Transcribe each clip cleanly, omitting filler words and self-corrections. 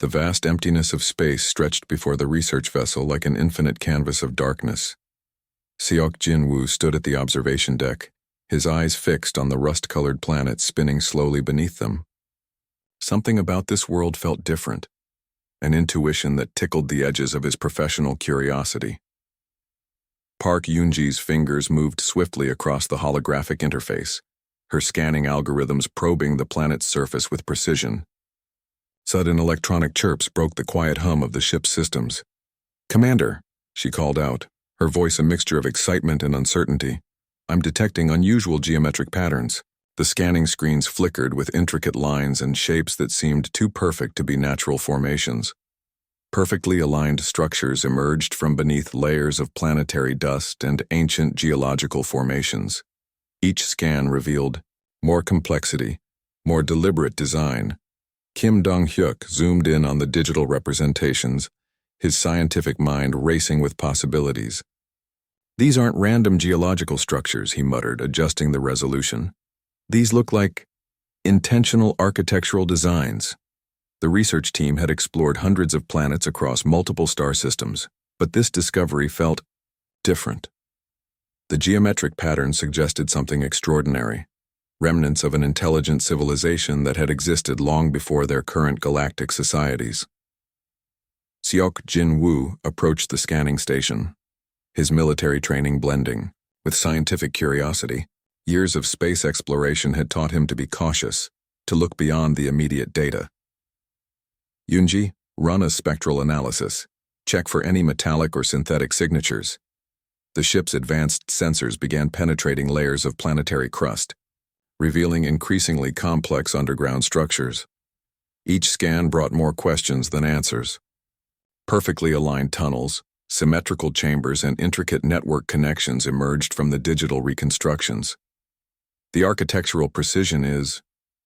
The vast emptiness of space stretched before the research vessel like an infinite canvas of darkness. Seok Jinwoo stood at the observation deck, his eyes fixed on the rust-colored planet spinning slowly beneath them. Something about this world felt different, an intuition that tickled the edges of his professional curiosity. Park Yoonji's fingers moved swiftly across the holographic interface, her scanning algorithms probing the planet's surface with precision. Sudden electronic chirps broke the quiet hum of the ship's systems. "Commander," she called out, her voice a mixture of excitement and uncertainty. "I'm detecting unusual geometric patterns." The scanning screens flickered with intricate lines and shapes that seemed too perfect to be natural formations. Perfectly aligned structures emerged from beneath layers of planetary dust and ancient geological formations. Each scan revealed more complexity, more deliberate design. Kim Dong-hyuk zoomed in on the digital representations, his scientific mind racing with possibilities. "These aren't random geological structures," he muttered, adjusting the resolution. "These look like intentional architectural designs." The research team had explored hundreds of planets across multiple star systems, but this discovery felt different. The geometric pattern suggested something extraordinary, remnants of an intelligent civilization that had existed long before their current galactic societies. Seok Jin-woo approached the scanning station, his military training blending with scientific curiosity. Years of space exploration had taught him to be cautious, to look beyond the immediate data. "Yoonji, run a spectral analysis. Check for any metallic or synthetic signatures." The ship's advanced sensors began penetrating layers of planetary crust, revealing increasingly complex underground structures. Each scan brought more questions than answers. Perfectly aligned tunnels, symmetrical chambers, and intricate network connections emerged from the digital reconstructions. "The architectural precision is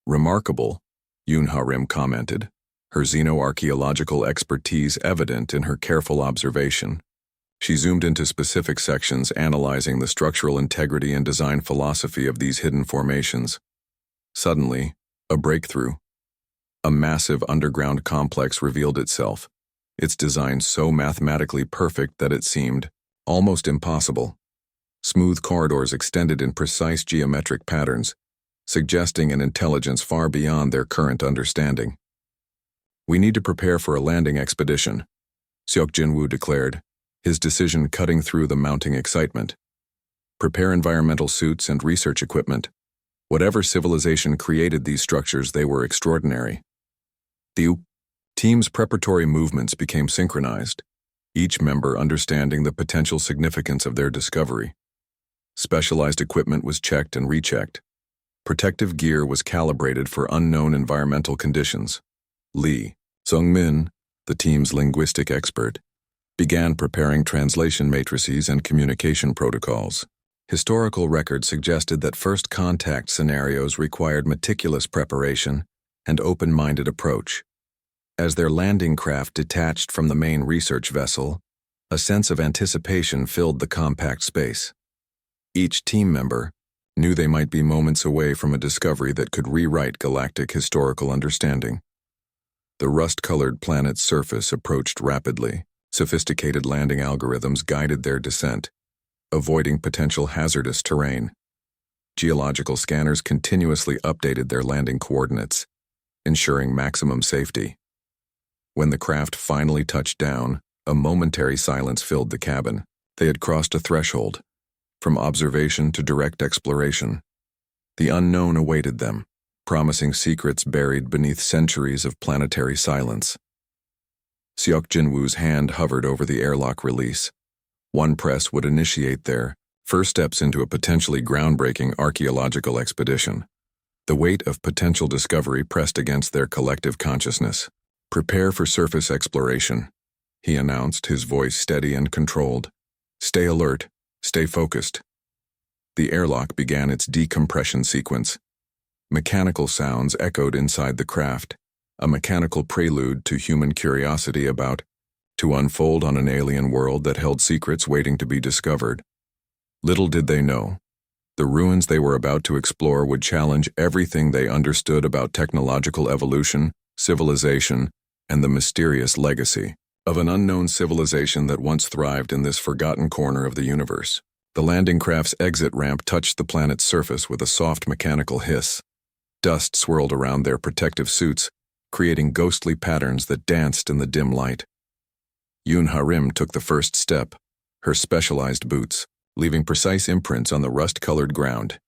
remarkable," Yoon Ha-rim commented, her xenoarchaeological expertise evident in her careful observation. She zoomed into specific sections, analyzing the structural integrity and design philosophy of these hidden formations. Suddenly, a breakthrough. A massive underground complex revealed itself, its design so mathematically perfect that it seemed almost impossible. Smooth corridors extended in precise geometric patterns, suggesting an intelligence far beyond their current understanding. "We need to prepare for a landing expedition," Seok Jin-woo declared, his decision cutting through the mounting excitement. "Prepare environmental suits and research equipment. Whatever civilization created these structures, they were extraordinary." The team's preparatory movements became synchronized, each member understanding the potential significance of their discovery. Specialized equipment was checked and rechecked. Protective gear was calibrated for unknown environmental conditions. Lee Sung-min, the team's linguistic expert, began preparing translation matrices and communication protocols. Historical records suggested that first contact scenarios required meticulous preparation and open-minded approach. As their landing craft detached from the main research vessel, a sense of anticipation filled the compact space. Each team member knew they might be moments away from a discovery that could rewrite galactic historical understanding. The rust-colored planet's surface approached rapidly. Sophisticated landing algorithms guided their descent, avoiding potential hazardous terrain. Geological scanners continuously updated their landing coordinates, ensuring maximum safety. When the craft finally touched down, a momentary silence filled the cabin. They had crossed a threshold, from observation to direct exploration. The unknown awaited them, promising secrets buried beneath centuries of planetary silence. Seok Jin-woo's hand hovered over the airlock release. One press would initiate their first steps into a potentially groundbreaking archaeological expedition. The weight of potential discovery pressed against their collective consciousness. "Prepare for surface exploration," he announced, his voice steady and controlled. "Stay alert, stay focused." The airlock began its decompression sequence. Mechanical sounds echoed inside the craft, a mechanical prelude to human curiosity about to unfold on an alien world that held secrets waiting to be discovered. Little did they know, the ruins they were about to explore would challenge everything they understood about technological evolution, civilization, and the mysterious legacy of an unknown civilization that once thrived in this forgotten corner of the universe. The landing craft's exit ramp touched the planet's surface with a soft mechanical hiss. Dust swirled around their protective suits, creating ghostly patterns that danced in the dim light. Yoon Ha-rim took the first step, her specialized boots, leaving precise imprints on the rust-colored ground.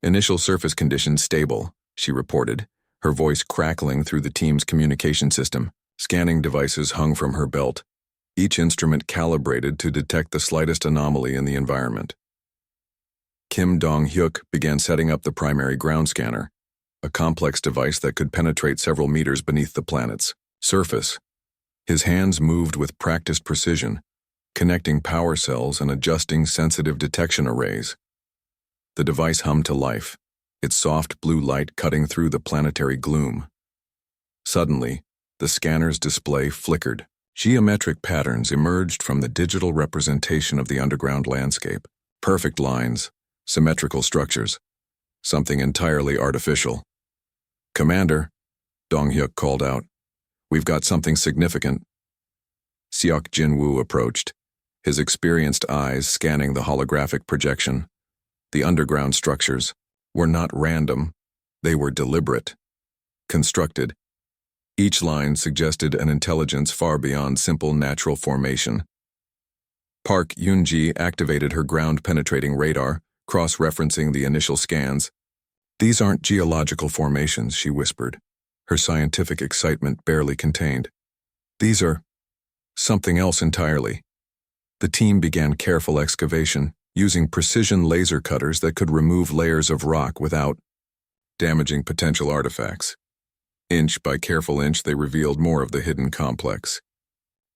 Initial surface conditions stable, she reported, her voice crackling through the team's communication system. Scanning devices hung from her belt, each instrument calibrated to detect the slightest anomaly in the environment. Kim Dong-hyuk began setting up the primary ground scanner, a complex device that could penetrate several meters beneath the planet's surface. His hands moved with practiced precision, connecting power cells and adjusting sensitive detection arrays. The device hummed to life, its soft blue light cutting through the planetary gloom. Suddenly, the scanner's display flickered. Geometric patterns emerged from the digital representation of the underground landscape. Perfect lines, symmetrical structures, something entirely artificial. "Commander," Dong-hyuk called out, "we've got something significant." Seok Jin-woo approached, his experienced eyes scanning the holographic projection. The underground structures were not random, they were deliberate, constructed. Each line suggested an intelligence far beyond simple natural formation. Park Yoon-ji activated her ground-penetrating radar, cross-referencing the initial scans. "These aren't geological formations," she whispered, her scientific excitement barely contained. "These are something else entirely." The team began careful excavation, using precision laser cutters that could remove layers of rock without damaging potential artifacts. Inch by careful inch, they revealed more of the hidden complex.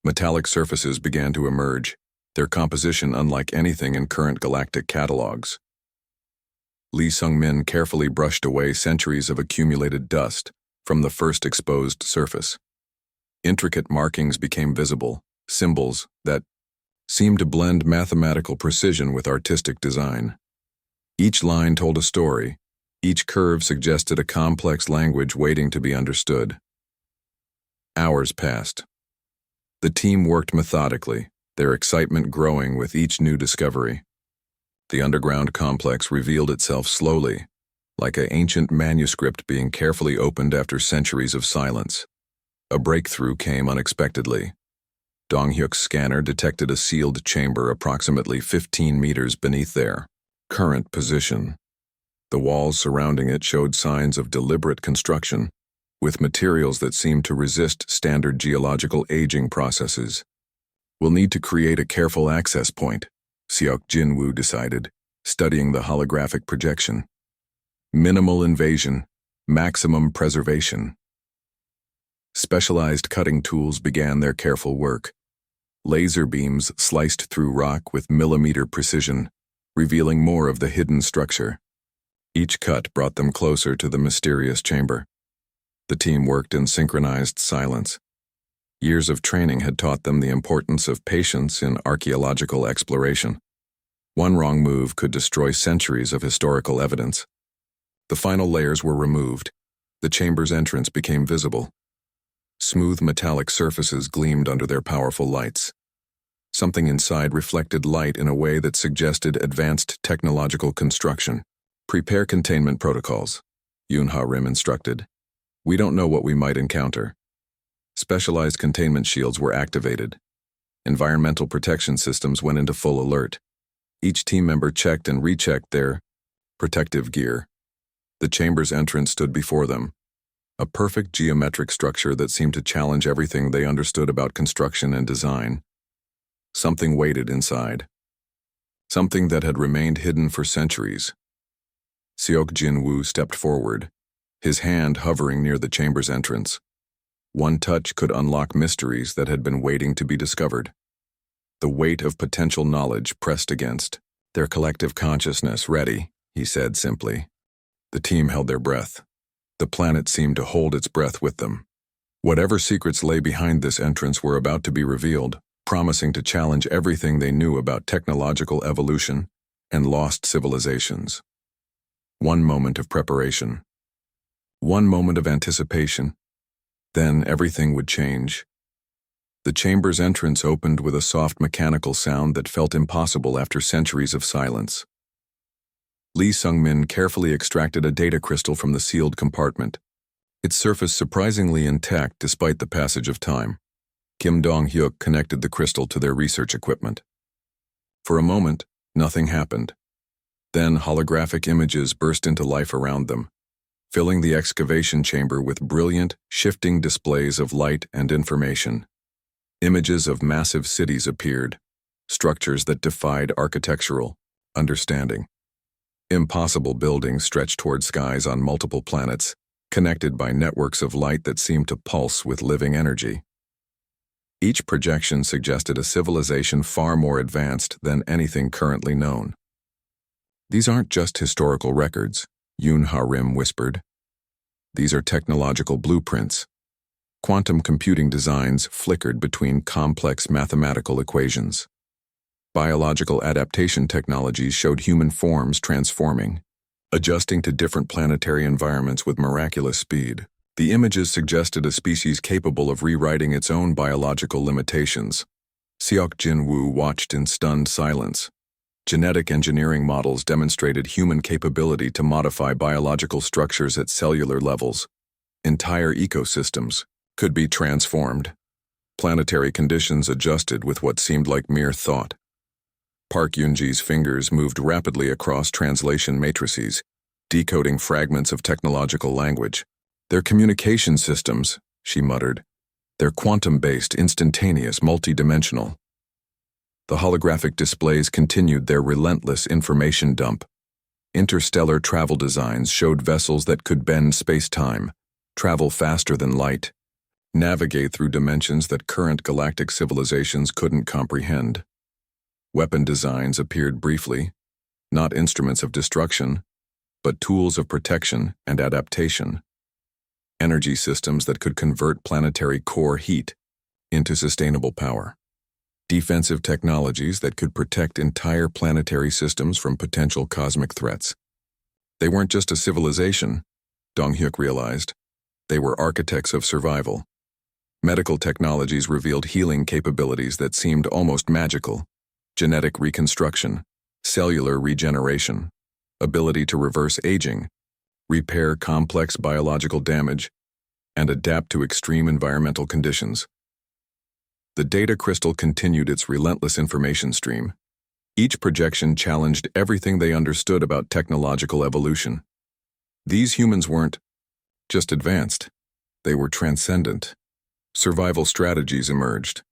Metallic surfaces began to emerge, their composition unlike anything in current galactic catalogs. Lee Sung-min carefully brushed away centuries of accumulated dust from the first exposed surface. Intricate markings became visible, symbols that seemed to blend mathematical precision with artistic design. Each line told a story. Each curve suggested a complex language waiting to be understood. Hours passed. The team worked methodically, their excitement growing with each new discovery. The underground complex revealed itself slowly, like an ancient manuscript being carefully opened after centuries of silence. A breakthrough came unexpectedly. Dong-hyuk's scanner detected a sealed chamber approximately 15 meters beneath their current position. The walls surrounding it showed signs of deliberate construction, with materials that seemed to resist standard geological aging processes. "We'll need to create a careful access point," Seok Jin-woo decided, studying the holographic projection. "Minimal invasion, maximum preservation." Specialized cutting tools began their careful work. Laser beams sliced through rock with millimeter precision, revealing more of the hidden structure. Each cut brought them closer to the mysterious chamber. The team worked in synchronized silence. Years of training had taught them the importance of patience in archaeological exploration. One wrong move could destroy centuries of historical evidence. The final layers were removed. The chamber's entrance became visible. Smooth metallic surfaces gleamed under their powerful lights. Something inside reflected light in a way that suggested advanced technological construction. "Prepare containment protocols," Yoon Ha-rim instructed. "We don't know what we might encounter." Specialized containment shields were activated. Environmental protection systems went into full alert. Each team member checked and rechecked their protective gear. The chamber's entrance stood before them, a perfect geometric structure that seemed to challenge everything they understood about construction and design. Something waited inside. Something that had remained hidden for centuries. Seok Jin-woo stepped forward, his hand hovering near the chamber's entrance. One touch could unlock mysteries that had been waiting to be discovered. The weight of potential knowledge pressed against their collective consciousness. "Ready," he said simply. The team held their breath. The planet seemed to hold its breath with them. Whatever secrets lay behind this entrance were about to be revealed, promising to challenge everything they knew about technological evolution and lost civilizations. One moment of preparation. One moment of anticipation. Then everything would change. The chamber's entrance opened with a soft mechanical sound that felt impossible after centuries of silence. Lee Sung-min carefully extracted a data crystal from the sealed compartment, its surface surprisingly intact despite the passage of time. Kim Dong-hyuk connected the crystal to their research equipment. For a moment, nothing happened. Then holographic images burst into life around them, filling the excavation chamber with brilliant, shifting displays of light and information. Images of massive cities appeared, structures that defied architectural understanding. Impossible buildings stretched toward skies on multiple planets, connected by networks of light that seemed to pulse with living energy. Each projection suggested a civilization far more advanced than anything currently known. "These aren't just historical records," Yoon Ha-rim whispered. "These are technological blueprints." Quantum computing designs flickered between complex mathematical equations. Biological adaptation technologies showed human forms transforming, adjusting to different planetary environments with miraculous speed. The images suggested a species capable of rewriting its own biological limitations. Seok Jin-woo watched in stunned silence. Genetic engineering models demonstrated human capability to modify biological structures at cellular levels. Entire ecosystems could be transformed. Planetary conditions adjusted with what seemed like mere thought. Park Yoon-ji's fingers moved rapidly across translation matrices, decoding fragments of technological language. "Their communication systems," she muttered. "They're quantum-based, instantaneous, multidimensional." The holographic displays continued their relentless information dump. Interstellar travel designs showed vessels that could bend space-time, travel faster than light, navigate through dimensions that current galactic civilizations couldn't comprehend. Weapon designs appeared briefly, not instruments of destruction, but tools of protection and adaptation. Energy systems that could convert planetary core heat into sustainable power. Defensive technologies that could protect entire planetary systems from potential cosmic threats. They weren't just a civilization, Dong-hyuk realized. They were architects of survival. Medical technologies revealed healing capabilities that seemed almost magical. Genetic reconstruction, cellular regeneration, ability to reverse aging, repair complex biological damage, and adapt to extreme environmental conditions. The data crystal continued its relentless information stream. Each projection challenged everything they understood about technological evolution. These humans weren't just advanced, they were transcendent. Survival strategies emerged.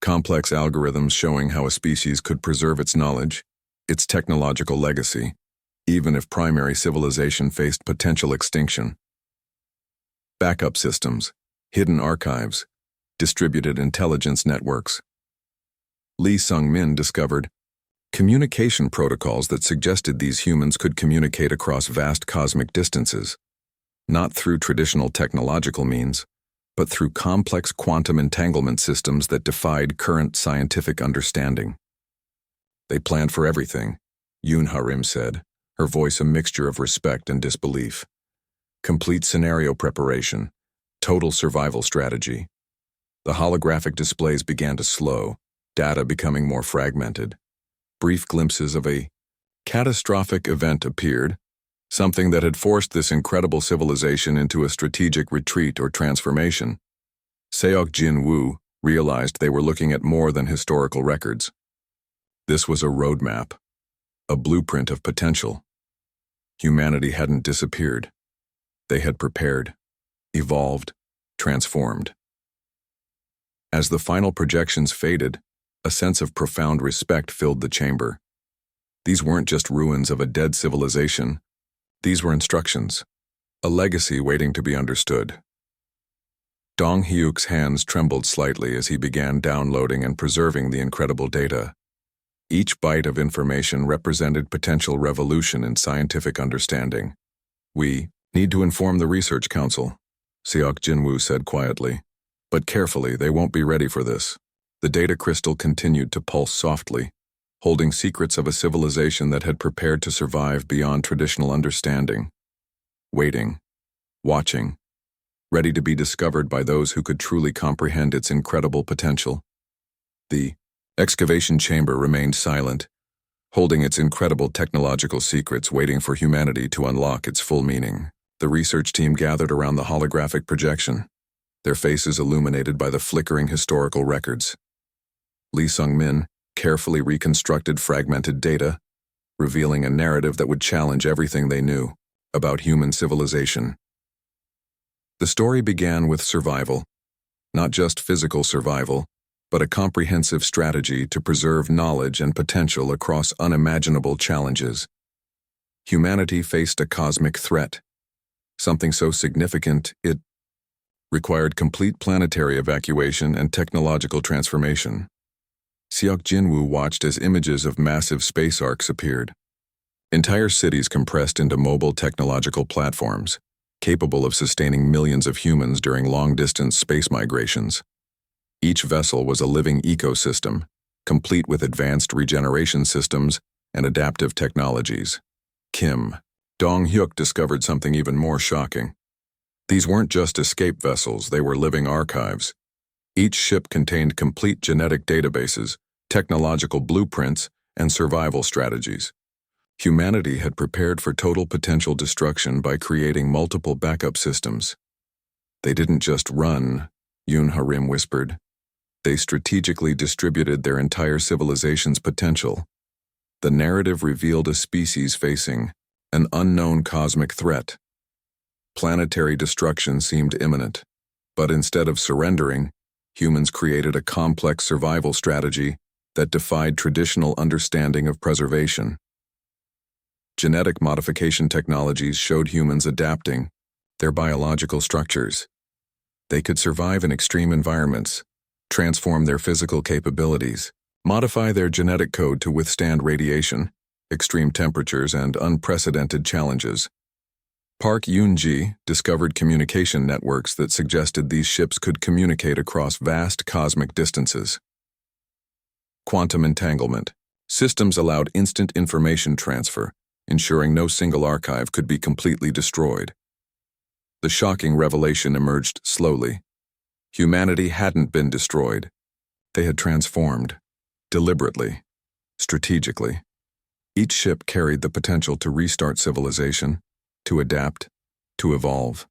Complex algorithms showing how a species could preserve its knowledge, its technological legacy, even if primary civilization faced potential extinction. Backup systems, hidden archives, distributed intelligence networks. Lee Sung-min discovered communication protocols that suggested these humans could communicate across vast cosmic distances, not through traditional technological means, but through complex quantum entanglement systems that defied current scientific understanding. "They planned for everything," Yoon Ha-rim said, her voice a mixture of respect and disbelief. "Complete scenario preparation, total survival strategy." The holographic displays began to slow, data becoming more fragmented. Brief glimpses of a catastrophic event appeared, something that had forced this incredible civilization into a strategic retreat or transformation. Seok Jin-woo realized they were looking at more than historical records. This was a roadmap, a blueprint of potential. Humanity hadn't disappeared. They had prepared, evolved, transformed. As the final projections faded, a sense of profound respect filled the chamber. These weren't just ruins of a dead civilization. These were instructions, a legacy waiting to be understood. Dong-hyuk's hands trembled slightly as he began downloading and preserving the incredible data. Each byte of information represented potential revolution in scientific understanding. "We need to inform the Research Council," Seok Jin-woo said quietly. "But carefully, they won't be ready for this." The data crystal continued to pulse softly, holding secrets of a civilization that had prepared to survive beyond traditional understanding. Waiting, watching, ready to be discovered by those who could truly comprehend its incredible potential. The excavation chamber remained silent, holding its incredible technological secrets, waiting for humanity to unlock its full meaning. The research team gathered around the holographic projection, their faces illuminated by the flickering historical records. Lee Sung-min carefully reconstructed fragmented data, revealing a narrative that would challenge everything they knew about human civilization. The story began with survival, not just physical survival, but a comprehensive strategy to preserve knowledge and potential across unimaginable challenges. Humanity faced a cosmic threat, something so significant it required complete planetary evacuation and technological transformation. Seok Jinwoo watched as images of massive space arcs appeared. Entire cities compressed into mobile technological platforms, capable of sustaining millions of humans during long-distance space migrations. Each vessel was a living ecosystem, complete with advanced regeneration systems and adaptive technologies. Kim Dong-hyuk discovered something even more shocking. These weren't just escape vessels, they were living archives. Each ship contained complete genetic databases, technological blueprints, and survival strategies. Humanity had prepared for total potential destruction by creating multiple backup systems. They didn't just run, Yoon Harim whispered. They strategically distributed their entire civilization's potential. The narrative revealed a species facing an unknown cosmic threat. Planetary destruction seemed imminent, but instead of surrendering, humans created a complex survival strategy that defied traditional understanding of preservation. Genetic modification technologies showed humans adapting their biological structures. They could survive in extreme environments, transform their physical capabilities, modify their genetic code to withstand radiation, extreme temperatures, and unprecedented challenges. Park Yoon-ji discovered communication networks that suggested these ships could communicate across vast cosmic distances. Quantum entanglement. Systems allowed instant information transfer, ensuring no single archive could be completely destroyed. The shocking revelation emerged slowly. Humanity hadn't been destroyed. They had transformed, deliberately, strategically. Each ship carried the potential to restart civilization, to adapt, to evolve.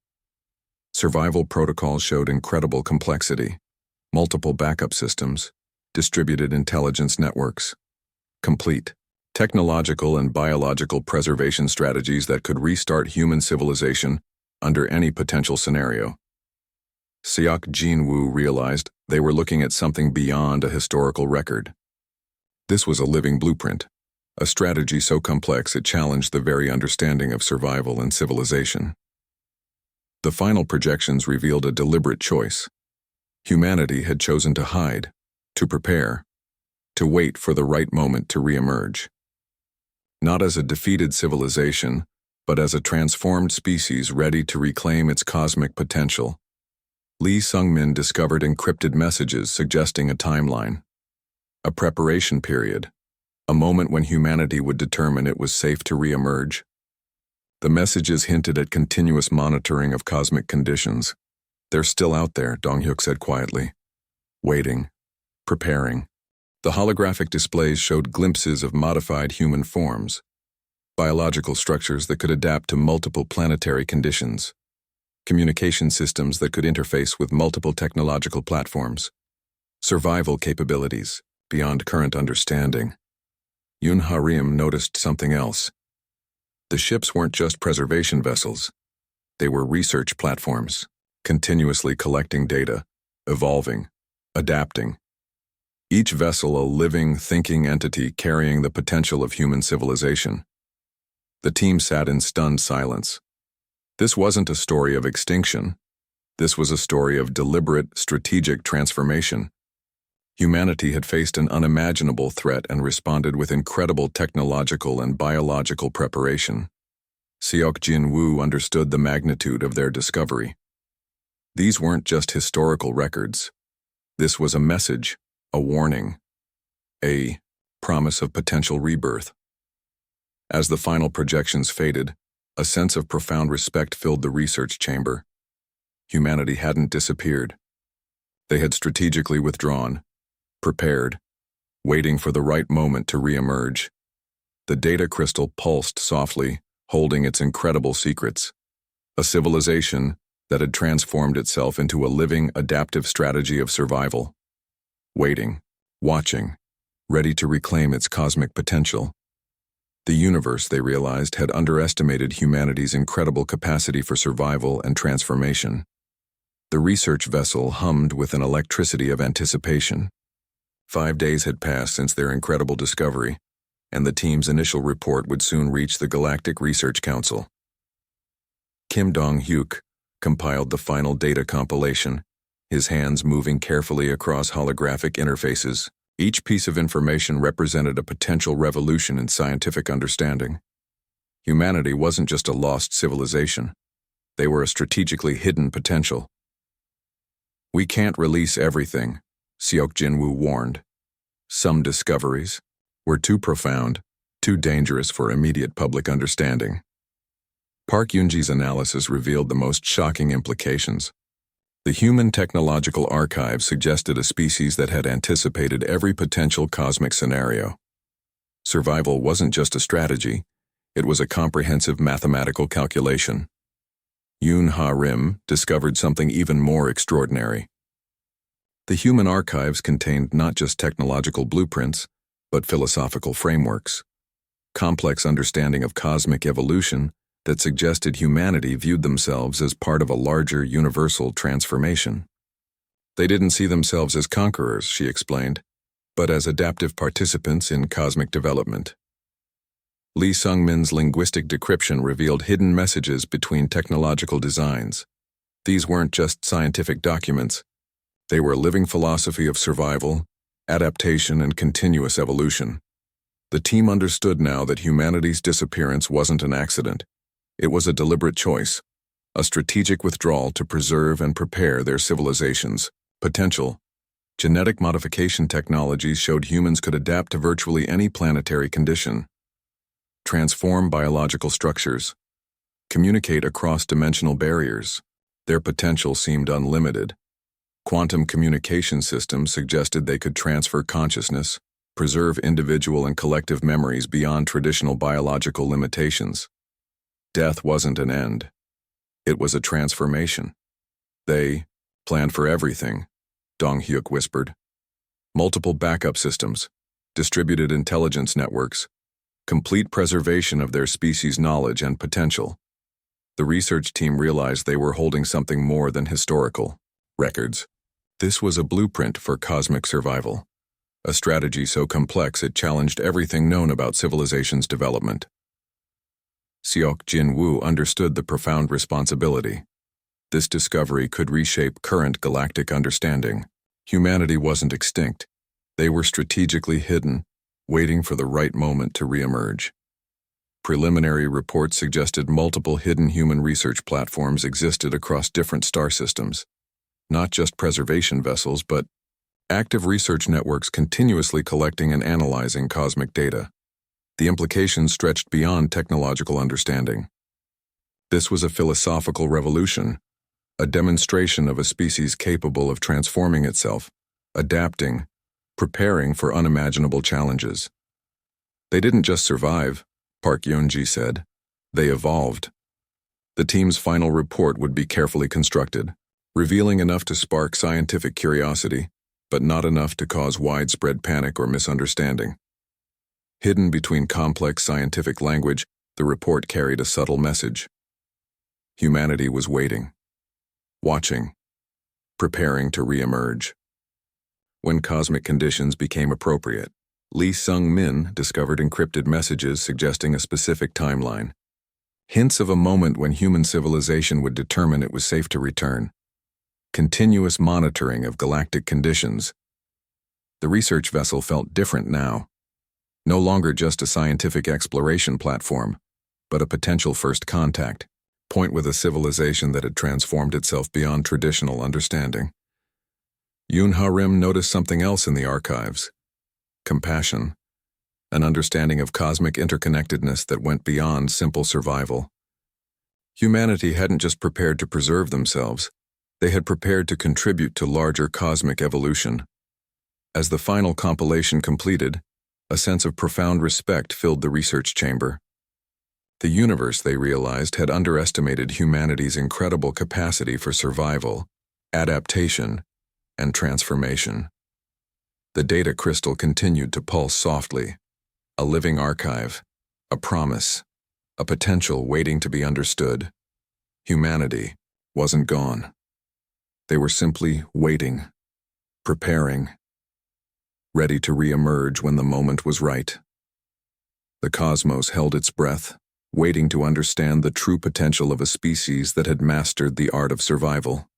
Survival protocols showed incredible complexity, multiple backup systems, distributed intelligence networks, complete technological and biological preservation strategies that could restart human civilization under any potential scenario. Seok Jinwoo realized they were looking at something beyond a historical record. This was a living blueprint, a strategy so complex it challenged the very understanding of survival and civilization. The final projections revealed a deliberate choice. Humanity had chosen to hide, to prepare, to wait for the right moment to reemerge. Not as a defeated civilization, but as a transformed species ready to reclaim its cosmic potential. Lee Sung-min discovered encrypted messages suggesting a timeline, a preparation period, a moment when humanity would determine it was safe to reemerge. The messages hinted at continuous monitoring of cosmic conditions. They're still out there, Dong-hyuk said quietly. Waiting, preparing. The holographic displays showed glimpses of modified human forms, biological structures that could adapt to multiple planetary conditions, communication systems that could interface with multiple technological platforms, survival capabilities beyond current understanding. Yoon Harim noticed something else. The ships weren't just preservation vessels. They were research platforms, continuously collecting data, evolving, adapting. Each vessel a living, thinking entity carrying the potential of human civilization. The team sat in stunned silence. This wasn't a story of extinction. This was a story of deliberate, strategic transformation. Humanity had faced an unimaginable threat and responded with incredible technological and biological preparation. Seok Jinwoo understood the magnitude of their discovery. These weren't just historical records. This was a message, a warning, a promise of potential rebirth. As the final projections faded, a sense of profound respect filled the research chamber. Humanity hadn't disappeared. They had strategically withdrawn, prepared, waiting for the right moment to re-emerge. The data crystal pulsed softly, holding its incredible secrets. A civilization that had transformed itself into a living, adaptive strategy of survival. Waiting, watching, ready to reclaim its cosmic potential. The universe, they realized, had underestimated humanity's incredible capacity for survival and transformation. The research vessel hummed with an electricity of anticipation. 5 days had passed since their incredible discovery, and the team's initial report would soon reach the Galactic Research Council. Kim Dong-hyuk compiled the final data compilation, his hands moving carefully across holographic interfaces. Each piece of information represented a potential revolution in scientific understanding. Humanity wasn't just a lost civilization. They were a strategically hidden potential. "We can't release everything," Seok Jinwoo warned. "Some discoveries were too profound, too dangerous for immediate public understanding." Park Yoonji's analysis revealed the most shocking implications. The Human Technological Archive suggested a species that had anticipated every potential cosmic scenario. Survival wasn't just a strategy, it was a comprehensive mathematical calculation. Yoon Ha-rim discovered something even more extraordinary. The human archives contained not just technological blueprints, but philosophical frameworks. Complex understanding of cosmic evolution that suggested humanity viewed themselves as part of a larger universal transformation. They didn't see themselves as conquerors, she explained, but as adaptive participants in cosmic development. Lee Sung-min's linguistic decryption revealed hidden messages between technological designs. These weren't just scientific documents. They were a living philosophy of survival, adaptation, and continuous evolution. The team understood now that humanity's disappearance wasn't an accident. It was a deliberate choice, a strategic withdrawal to preserve and prepare their civilization's potential. Genetic modification technologies showed humans could adapt to virtually any planetary condition, transform biological structures, communicate across dimensional barriers. Their potential seemed unlimited. Quantum communication systems suggested they could transfer consciousness, preserve individual and collective memories beyond traditional biological limitations. Death wasn't an end. It was a transformation. They planned for everything, Dong-hyuk whispered. Multiple backup systems, distributed intelligence networks, complete preservation of their species' knowledge and potential. The research team realized they were holding something more than historical records. This was a blueprint for cosmic survival, a strategy so complex it challenged everything known about civilization's development. Seok Jinwoo understood the profound responsibility. This discovery could reshape current galactic understanding. Humanity wasn't extinct. They were strategically hidden, waiting for the right moment to re-emerge. Preliminary reports suggested multiple hidden human research platforms existed across different star systems. Not just preservation vessels, but active research networks continuously collecting and analyzing cosmic data. The implications stretched beyond technological understanding. This was a philosophical revolution, a demonstration of a species capable of transforming itself, adapting, preparing for unimaginable challenges. They didn't just survive, Park Yoon-ji said. They evolved. The team's final report would be carefully constructed, revealing enough to spark scientific curiosity, but not enough to cause widespread panic or misunderstanding. Hidden between complex scientific language, the report carried a subtle message. Humanity was waiting, watching, preparing to re-emerge. When cosmic conditions became appropriate, Lee Sung-min discovered encrypted messages suggesting a specific timeline. Hints of a moment when human civilization would determine it was safe to return. Continuous monitoring of galactic conditions. The research vessel felt different now. No longer just a scientific exploration platform, but a potential first contact point with a civilization that had transformed itself beyond traditional understanding. Yoon Ha-rim noticed something else in the archives. Compassion, an understanding of cosmic interconnectedness that went beyond simple survival. Humanity hadn't just prepared to preserve themselves, They had prepared to contribute to larger cosmic evolution. As the final compilation completed, a sense of profound respect filled the research chamber. The universe, they realized, had underestimated humanity's incredible capacity for survival, adaptation, and transformation. The data crystal continued to pulse softly, a living archive, a promise, a potential waiting to be understood. Humanity wasn't gone. They were simply waiting, preparing, ready to re-emerge when the moment was right. The cosmos held its breath, waiting to understand the true potential of a species that had mastered the art of survival.